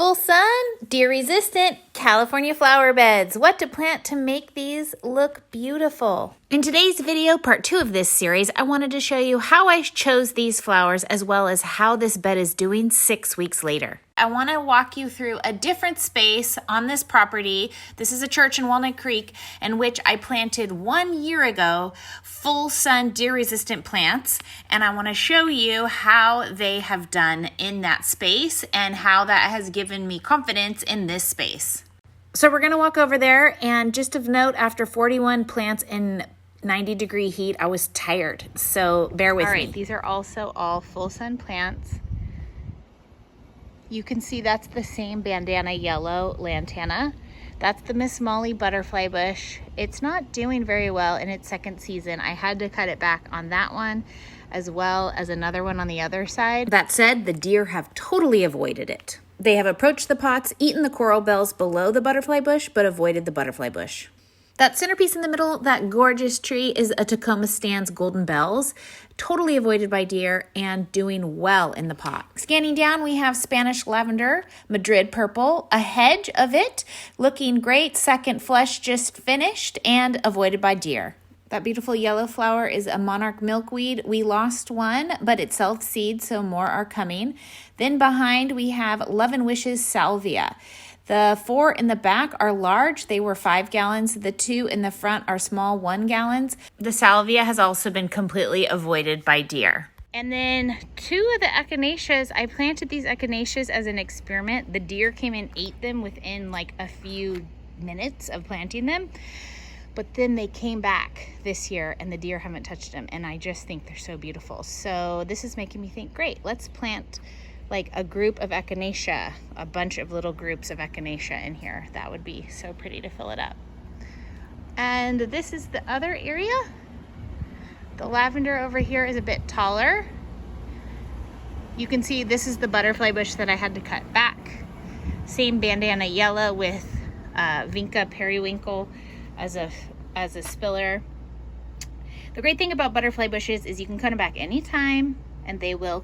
Full sun, deer resistant, California flower beds. What to plant to make these look beautiful. In today's video, part 2 of this series, I wanted to show you how I chose these flowers as well as how this bed is doing 6 weeks later. I want to walk you through a different space on this property. This is a church in Walnut Creek in which I planted 1 year ago full sun deer resistant plants, and I want to show you how they have done in that space and how that has given me confidence in this space. So we're going to walk over there, and just of note, after 41 plants in 90-degree heat, I was tired, so bear with me. All right, these are also all full sun plants. You can see that's the same bandana yellow lantana. That's the Miss Molly butterfly bush. It's not doing very well in its second season. I had to cut it back on that one as well as another one on the other side. That said, the deer have totally avoided it. They have approached the pots, eaten the coral bells below the butterfly bush, but avoided the butterfly bush. That centerpiece in the middle, that gorgeous tree, is a Tacoma Stan's golden bells, totally avoided by deer and doing well in the pot. Scanning down, we have Spanish lavender, Madrid purple, a hedge of it, looking great, second flush just finished and avoided by deer. That beautiful yellow flower is a monarch milkweed. We lost one, but it self-seeds, so more are coming. Then behind we have Love and Wishes salvia. The 4 in the back are large. They were 5 gallons. The 2 in the front are small 1 gallons. The salvia has also been completely avoided by deer. And then 2 of the echinaceas, I planted these echinaceas as an experiment. The deer came and ate them within like a few minutes of planting them. But then they came back this year and the deer haven't touched them. And I just think they're so beautiful. So this is making me think, great, let's plant like a group of echinacea, a bunch of little groups of echinacea in here. That would be so pretty to fill it up. And this is the other area. The lavender over here is a bit taller. You can see this is the butterfly bush that I had to cut back. Same bandana yellow with Vinca periwinkle as a spiller. The great thing about butterfly bushes is you can cut them back anytime and they will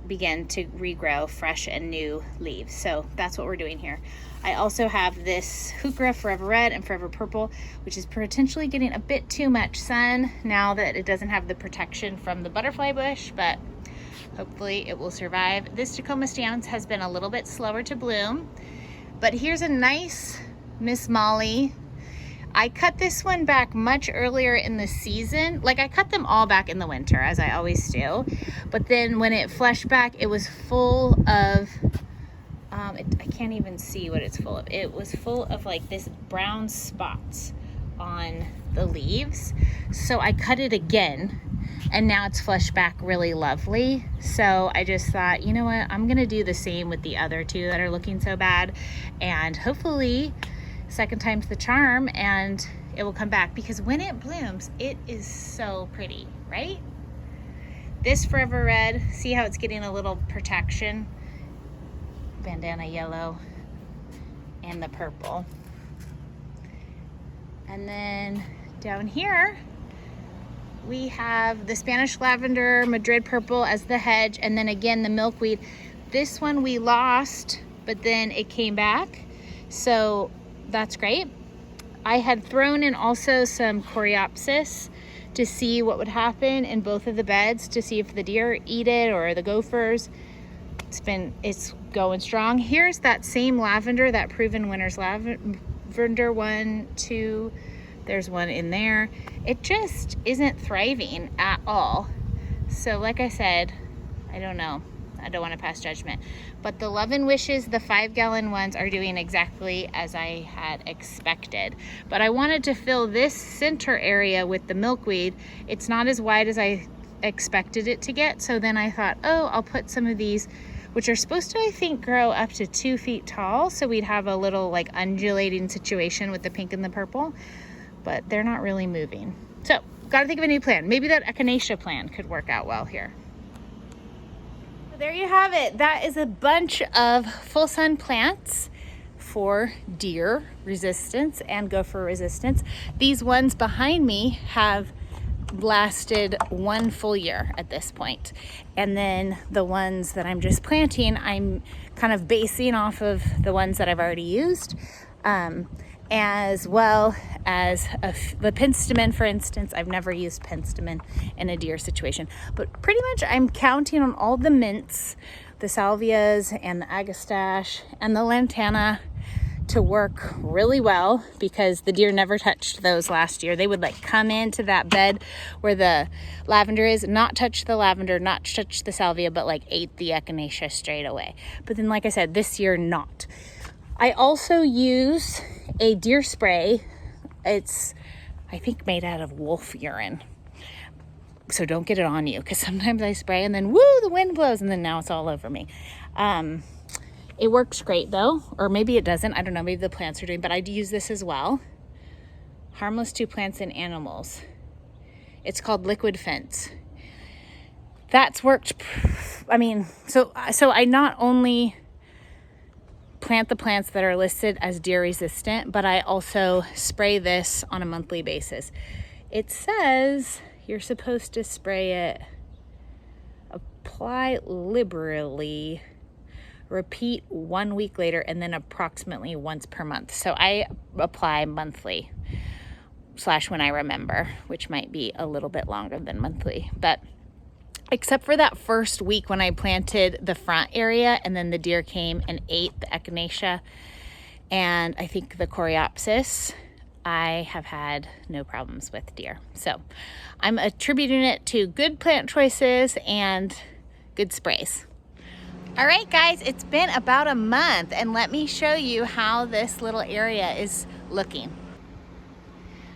begin to regrow fresh and new leaves. So that's what we're doing here. I also have this heuchera forever red and forever purple, which is potentially getting a bit too much sun now that it doesn't have the protection from the butterfly bush, but hopefully it will survive. This Tacoma Stans has been a little bit slower to bloom, but here's a nice Miss Molly. I cut this one back much earlier in the season. Like I cut them all back in the winter, as I always do. But then when it flushed back, it was full of, I can't even see what it's full of. It was full of like this brown spots on the leaves. So I cut it again and now it's flushed back really lovely. So I just thought, you know what, I'm gonna do the same with the other 2 that are looking so bad. And hopefully, second time's the charm and it will come back, because when it blooms it is so pretty, right? This forever red, see how it's getting a little protection, bandana yellow and the purple. And then down here we have the Spanish lavender, Madrid purple as the hedge, and then again the milkweed. This one we lost, but then it came back, so that's great. I had thrown in also some coreopsis to see what would happen in both of the beds, to see if the deer eat it or the gophers. It's going strong. Here's that same lavender, that proven winner's lavender 1, 2. There's one in there. It just isn't thriving at all. So like I said, I don't know. I don't want to pass judgment. But the Love and Wishes, the 5-gallon ones, are doing exactly as I had expected. But I wanted to fill this center area with the milkweed. It's not as wide as I expected it to get. So then I thought, oh, I'll put some of these, which are supposed to, I think, grow up to 2 feet tall. So we'd have a little like undulating situation with the pink and the purple. But they're not really moving. So got to think of a new plan. Maybe that echinacea plan could work out well here. There you have it. That is a bunch of full sun plants for deer resistance and gopher resistance. These ones behind me have lasted 1 full year at this point. And then the ones that I'm just planting, I'm kind of basing off of the ones that I've already used, as well as the penstemon, for instance. I've never used penstemon in a deer situation, but pretty much I'm counting on all the mints, the salvias and the agastache and the lantana to work really well, because the deer never touched those last year. They would like come into that bed where the lavender is, not touch the lavender, not touch the salvia, but like ate the echinacea straight away. But then, like I said, this year not. I also use a deer spray. It's, I think, made out of wolf urine. So don't get it on you, because sometimes I spray and then woo, the wind blows, and then now it's all over me. It works great though, or maybe it doesn't. I don't know, maybe the plants are doing, but I do use this as well. Harmless to plants and animals. It's called Liquid Fence. That's worked. I mean, so I not only plant the plants that are listed as deer resistant, but I also spray this on a monthly basis. It says you're supposed to spray it, apply liberally, repeat 1 week later, and then approximately once per month. So I apply monthly / when I remember, which might be a little bit longer than monthly. But except for that first week when I planted the front area and then the deer came and ate the echinacea and I think the coreopsis, I have had no problems with deer. So I'm attributing it to good plant choices and good sprays. All right, guys, it's been about a month, and let me show you how this little area is looking.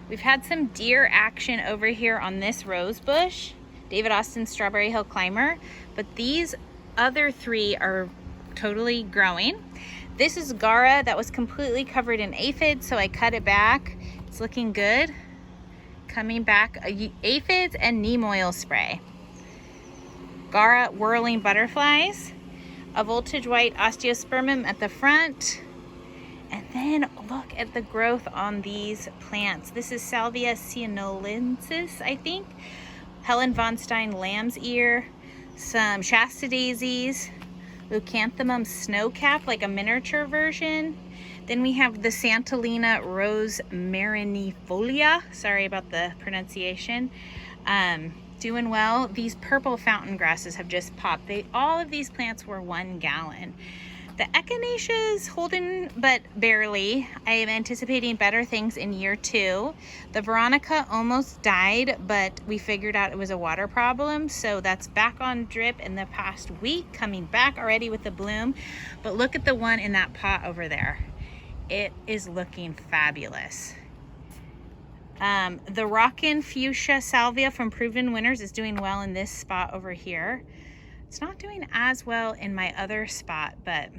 We've had some deer action over here on this rose bush, David Austin Strawberry Hill Climber, but these other 3 are totally growing. This is Gara that was completely covered in aphids, so I cut it back. It's looking good. Coming back, aphids and neem oil spray. Gara whirling butterflies. A voltage white osteospermum at the front. And then look at the growth on these plants. This is Salvia cianolensis, I think. Helen von Stein lamb's ear. Some Shasta daisies. Leucanthemum snowcap, like a miniature version. Then we have the Santolina rose marinifolia. Sorry about the pronunciation. Doing well. These purple fountain grasses have just popped. All of these plants were 1 gallon. The echinacea is holding, but barely. I am anticipating better things in year 2. The Veronica almost died, but we figured out it was a water problem, so that's back on drip in the past week, coming back already with the bloom. But look at the one in that pot over there. It is looking fabulous. The Rockin' Fuchsia Salvia from Proven Winners is doing well in this spot over here. It's not doing as well in my other spot, but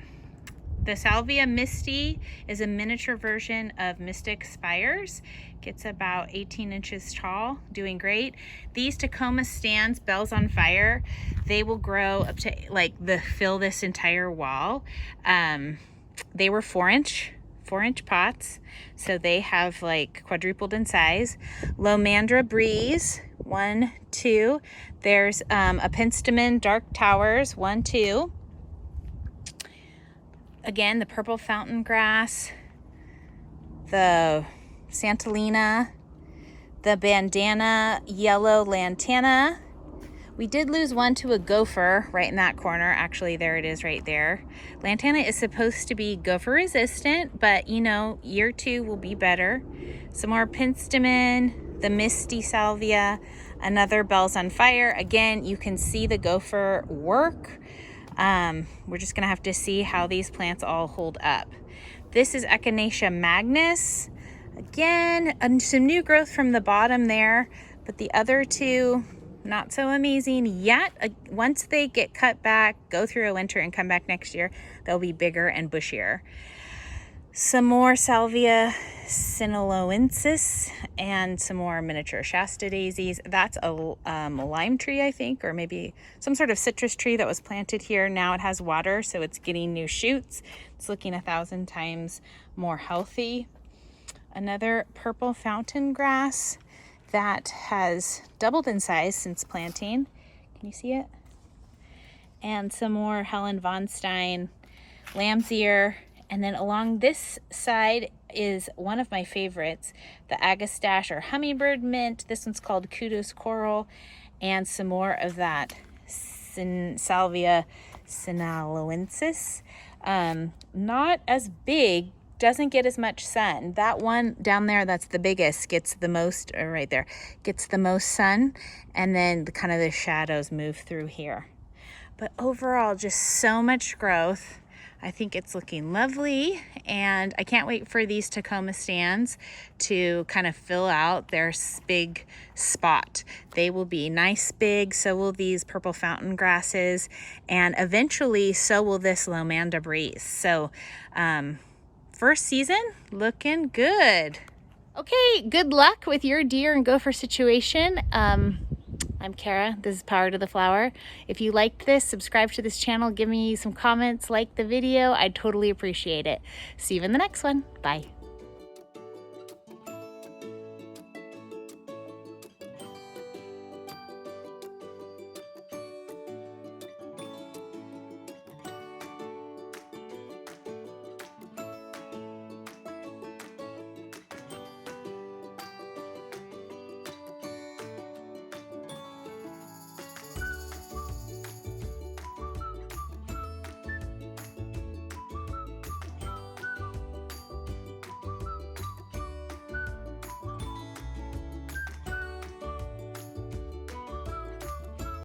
the Salvia Misty is a miniature version of Mystic Spires. Gets about 18 inches tall, doing great. These Tacoma stands, Bells on Fire, they will grow up to like fill this entire wall. They were 4-inch pots, so they have like quadrupled in size. Lomandra Breeze, 1, 2. There's a penstemon Dark Towers, 1, 2. Again, the purple fountain grass, the Santolina, the bandana yellow lantana. We did lose one to a gopher right in that corner. Actually, there it is right there. Lantana is supposed to be gopher resistant, but you know, year 2 will be better. Some more penstemon, the Misty Salvia, another Bells on Fire. Again, you can see the gopher work. We're just gonna have to see how these plants all hold up. This is Echinacea Magnus. Again, some new growth from the bottom there, but the other 2, not so amazing yet. Once they get cut back, go through a winter and come back next year, they'll be bigger and bushier. Some more Salvia cianolensis and some more miniature Shasta daisies. That's a lime tree, I think, or maybe some sort of citrus tree that was planted here. Now it has water, so it's getting new shoots. It's looking 1,000 times more healthy. Another purple fountain grass. that has doubled in size since planting. Can you see it? And some more Helen von Stein lamb's ear. And then along this side is one of my favorites, the Agastache or hummingbird mint. This one's called Kudos Coral, and some more of that Salvia sinaloensis. Not as big, doesn't get as much sun. That one down there, that's the biggest, gets the most, or right there, gets the most sun, and then kind of the shadows move through here. But overall, just so much growth. I think it's looking lovely, and I can't wait for these Tacoma stands to kind of fill out their big spot. They will be nice big, so will these purple fountain grasses, and eventually so will this Lomanda breeze. So first season looking good. Okay, good luck with your deer and gopher situation. I'm Kara. This is Power to the Flower. If you liked this, subscribe to this channel, give me some comments, like the video. I'd totally appreciate it. See you in the next one. Bye.